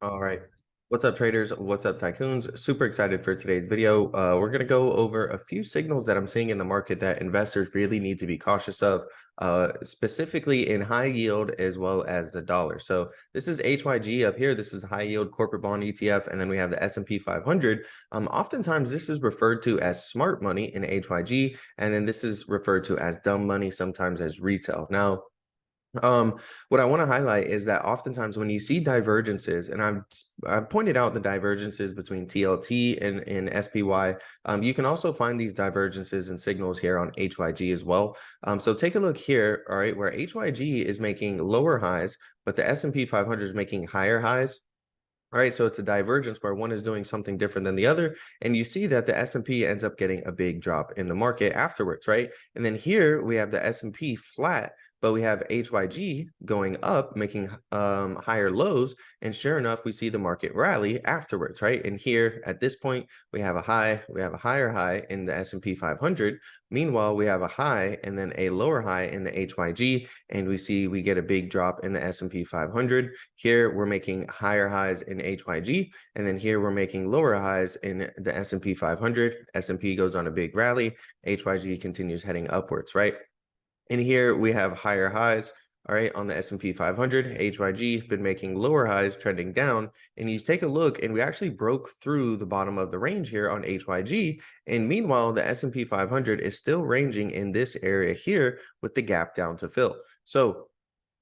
All right. What's up, traders? What's up, tycoons? Super excited for today's video. We're going to go over a few signals that I'm seeing in the market that investors really need to be cautious of, specifically in high yield as well as the dollar. So this is HYG up here. This is high yield corporate bond ETF, and then we have the S&P 500. Oftentimes, this is referred to as smart money in HYG, and then this is referred to as dumb money, sometimes as retail. Now, um, what I want to highlight is that oftentimes when you see divergences, and I've pointed out the divergences between TLT and SPY, you can also find these divergences and signals here on HYG as well. So take a look here, all right, where HYG is making lower highs, but the S&P 500 is making higher highs. All right, so it's a divergence where one is doing something different than the other, and you see that the S&P ends up getting a big drop in the market afterwards, right? And then here we have the S&P flat, but we have HYG going up, making higher lows, and sure enough, we see the market rally afterwards, right? And here at this point, we have a high, we have a higher high in the S&P 500. Meanwhile, we have a high and then a lower high in the HYG, and we see we get a big drop in the S&P 500. Here we're making higher highs in HYG, and then here we're making lower highs in the S&P 500. S&P goes on a big rally. HYG continues heading upwards, right? And here we have higher highs, all right, on the S&P 500. HYG been making lower highs, trending down. And you take a look, and we actually broke through the bottom of the range here on HYG. And meanwhile, the S&P 500 is still ranging in this area here with the gap down to fill. So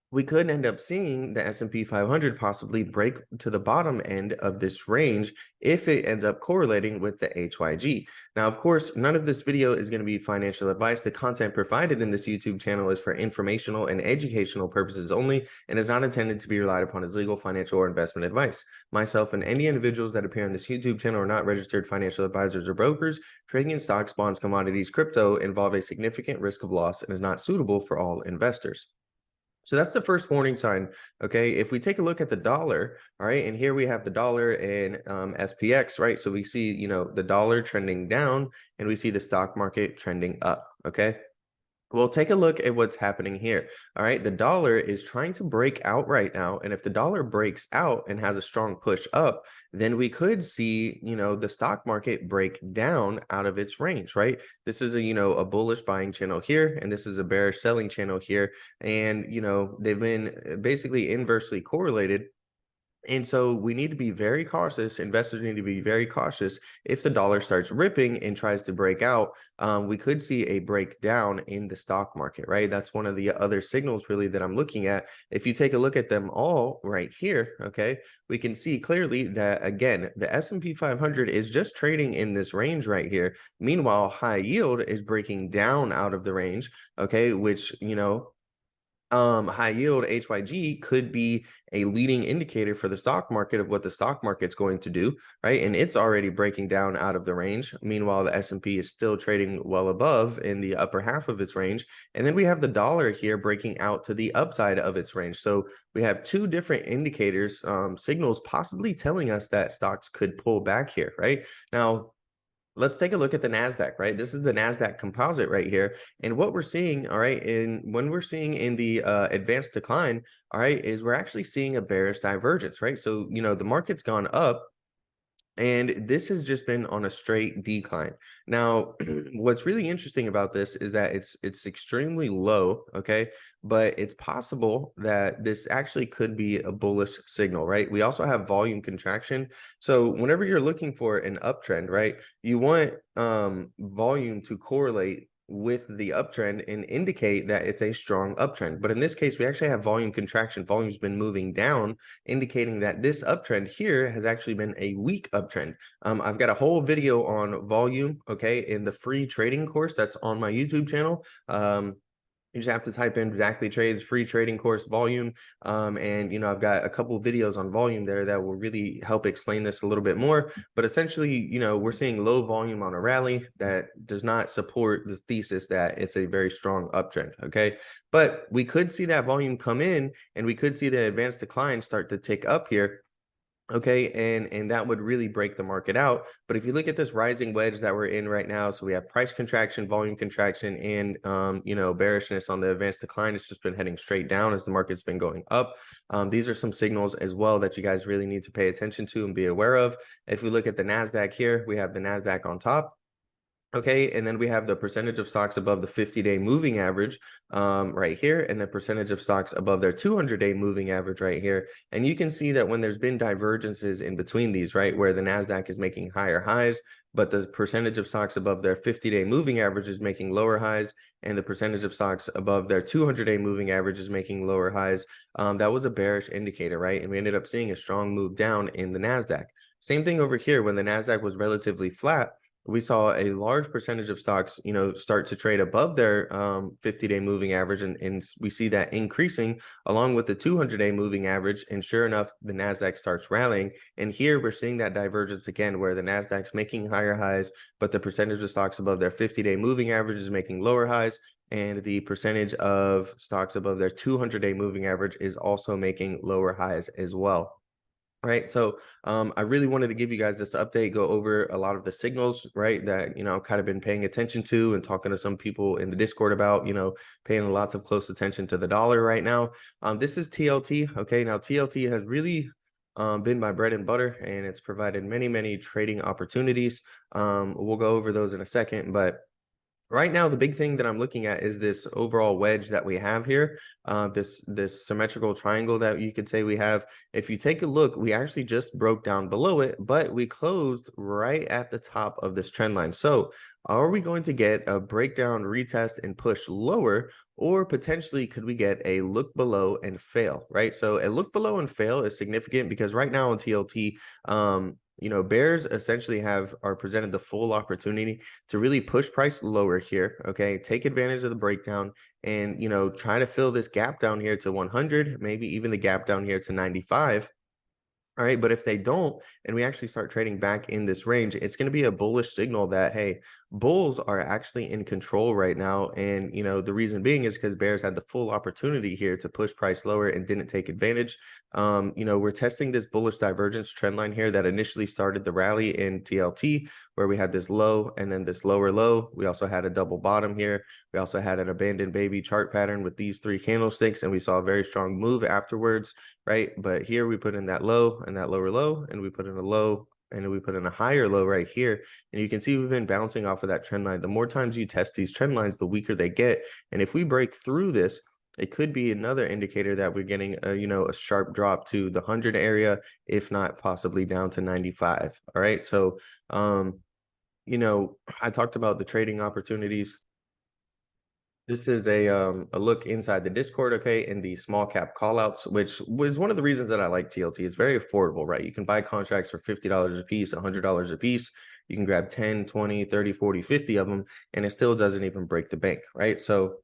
we could end up seeing the S&P 500 possibly break to the bottom end of this range if it ends up correlating with the HYG. Now, of course, none of this video is going to be financial advice. The content provided in this YouTube channel is for informational and educational purposes only and is not intended to be relied upon as legal, financial, or investment advice. Myself and any individuals that appear on this YouTube channel are not registered financial advisors or brokers. Trading in stocks, bonds, commodities, crypto involve a significant risk of loss and is not suitable for all investors. So that's the first warning sign. Okay. If we take a look at the dollar, all right, and here we have the dollar and SPX, right? So we see, the dollar trending down and we see the stock market trending up. Okay. Well, take a look at what's happening here. All right. The dollar is trying to break out right now. And if the dollar breaks out and has a strong push up, then we could see, the stock market break down out of its range, right? This is a bullish buying channel here, and this is a bearish selling channel here. And, they've been basically inversely correlated, and so we need to be very cautious. Investors need to be very cautious. If the dollar starts ripping and tries to break out, we could see a breakdown in the stock market, right? That's one of the other signals really that I'm looking at. If you take a look at them all right here, okay, we can see clearly that again, the S&P 500 is just trading in this range right here. Meanwhile, high yield is breaking down out of the range, okay, which, high yield HYG could be a leading indicator for the stock market of what the stock market's going to do, right? And it's already breaking down out of the range. Meanwhile, the S&P is still trading well above in the upper half of its range. And then we have the dollar here breaking out to the upside of its range. So we have two different indicators, signals possibly telling us that stocks could pull back here, right? Now, let's take a look at the NASDAQ, right? This is the NASDAQ composite right here. And what we're seeing, all right, when we're seeing in the advanced decline, all right, is we're actually seeing a bearish divergence, right? So, the market's gone up, and this has just been on a straight decline. Now, what's really interesting about this is that it's extremely low, okay? But it's possible that this actually could be a bullish signal, right? We also have volume contraction. So whenever you're looking for an uptrend, right, you want volume to correlate with the uptrend and indicate that it's a strong uptrend. But in this case, we actually have volume contraction. Volume's been moving down, indicating that this uptrend here has actually been a weak uptrend. I've got a whole video on volume, okay, in the free trading course that's on my YouTube channel. You just have to type in exactly trades free trading course volume. And I've got a couple of videos on volume there that will really help explain this a little bit more. But essentially, we're seeing low volume on a rally that does not support the thesis that it's a very strong uptrend. Okay. But we could see that volume come in, and we could see the advanced decline start to tick up here. Okay, and that would really break the market out. But if you look at this rising wedge that we're in right now, so we have price contraction, volume contraction, and bearishness on the advanced decline. It's just been heading straight down as the market's been going up. These are some signals as well that you guys really need to pay attention to and be aware of. If we look at the Nasdaq here, we have the Nasdaq on top. Okay, and then we have the percentage of stocks above the 50-day moving average right here, and the percentage of stocks above their 200-day moving average right here. And you can see that when there's been divergences in between these, right, where the NASDAQ is making higher highs, but the percentage of stocks above their 50-day moving average is making lower highs, and the percentage of stocks above their 200-day moving average is making lower highs. That was a bearish indicator, right? And we ended up seeing a strong move down in the NASDAQ. Same thing over here when the NASDAQ was relatively flat, we saw a large percentage of stocks, start to trade above their 50-day moving average, and we see that increasing along with the 200-day moving average. And sure enough, the Nasdaq starts rallying. And here we're seeing that divergence again, where the Nasdaq's making higher highs, but the percentage of stocks above their 50-day moving average is making lower highs, and the percentage of stocks above their 200-day moving average is also making lower highs as well. Right. So I really wanted to give you guys this update, go over a lot of the signals, right, that, I've kind of been paying attention to and talking to some people in the Discord about, paying lots of close attention to the dollar right now. This is TLT. Okay. Now, TLT has really been my bread and butter, and it's provided many, many trading opportunities. We'll go over those in a second, but right now, the big thing that I'm looking at is this overall wedge that we have here, this symmetrical triangle that you could say we have. If you take a look, we actually just broke down below it, but we closed right at the top of this trend line. So are we going to get a breakdown, retest, and push lower, or potentially could we get a look below and fail, right? So a look below and fail is significant because right now on TLT, bears essentially are presented the full opportunity to really push price lower here. Okay, take advantage of the breakdown and try to fill this gap down here to 100, maybe even the gap down here to 95. All right, but if they don't, and we actually start trading back in this range, it's going to be a bullish signal that, hey, bulls are actually in control right now. And, the reason being is because bears had the full opportunity here to push price lower and didn't take advantage. We're testing this bullish divergence trend line here that initially started the rally in TLT, where we had this low and then this lower low. We also had a double bottom here. We also had an abandoned baby chart pattern with these three candlesticks, and we saw a very strong move afterwards, right? But here we put in that low and that lower low, and we put in a low, and then we put in a higher low right here. And you can see we've been bouncing off of that trend line. The more times you test these trend lines, the weaker they get. And if we break through this, it could be another indicator that we're getting a sharp drop to the 100 area, if not possibly down to 95. All right. So I talked about the trading opportunities. This is a look inside the Discord, okay, in the small cap callouts, which was one of the reasons that I like TLT. It's very affordable, right? You can buy contracts for $50 a piece, $100 a piece. You can grab 10, 20, 30, 40, 50 of them, and it still doesn't even break the bank, right? So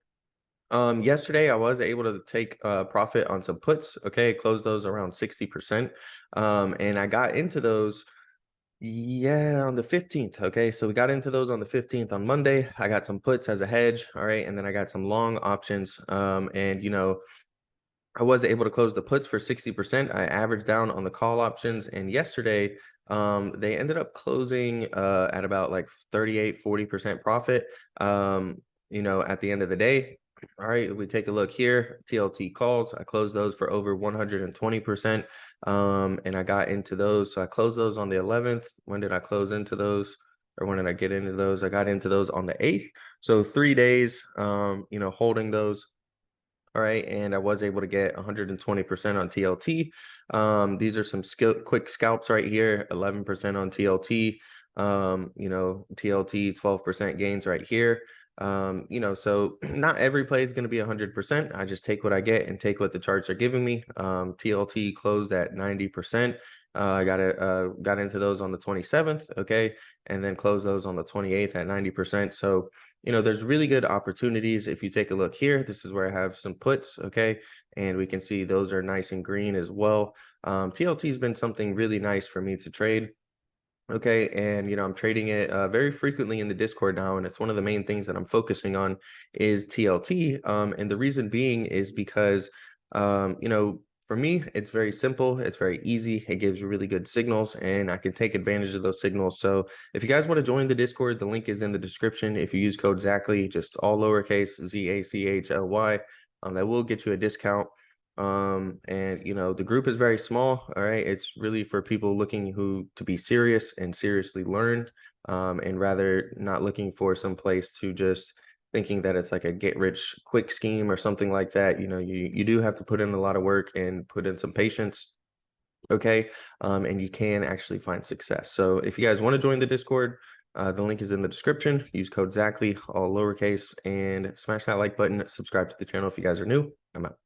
yesterday I was able to take profit on some puts, okay, close those around 60%. And I got into those, yeah, on the 15th. Okay. So we got into those on the 15th on Monday. I got some puts as a hedge. All right. And then I got some long options. And I was able to close the puts for 60%. I averaged down on the call options. And yesterday, they ended up closing at about like 40% profit. At the end of the day. All right, we take a look here. TLT calls. I closed those for over 120%. And I got into those. So I closed those on the 11th. When did I close into those? Or when did I get into those? I got into those on the 8th. So 3 days, holding those. All right, and I was able to get 120% on TLT. These are some quick scalps right here, 11% on TLT. TLT 12% gains right here. So not every play is going to be 100%. I just take what I get and take what the charts are giving me. TLT closed at 90%. I got into those on the 27th, okay, and then close those on the 28th at 90%. So there's really good opportunities. If you take a look here, this is where I have some puts, okay, and we can see those are nice and green as well. TLT has been something really nice for me to trade. Okay, and I'm trading it very frequently in the Discord now, and it's one of the main things that I'm focusing on is TLT. And the reason being is because for me, it's very simple. It's very easy. It gives really good signals, and I can take advantage of those signals. So if you guys want to join the Discord, the link is in the description. If you use code ZACHLY, just all lowercase ZACHLY, that will get you a discount. And the group is very small. All right, it's really for people looking to be serious and seriously learn, and rather not looking for some place to just thinking that it's like a get rich quick scheme or something like that. You do have to put in a lot of work and put in some patience. Okay. And you can actually find success. So if you guys want to join the Discord, the link is in the description. Use code ZACHLY, all lowercase, and smash that like button. Subscribe to the channel if you guys are new. I'm out.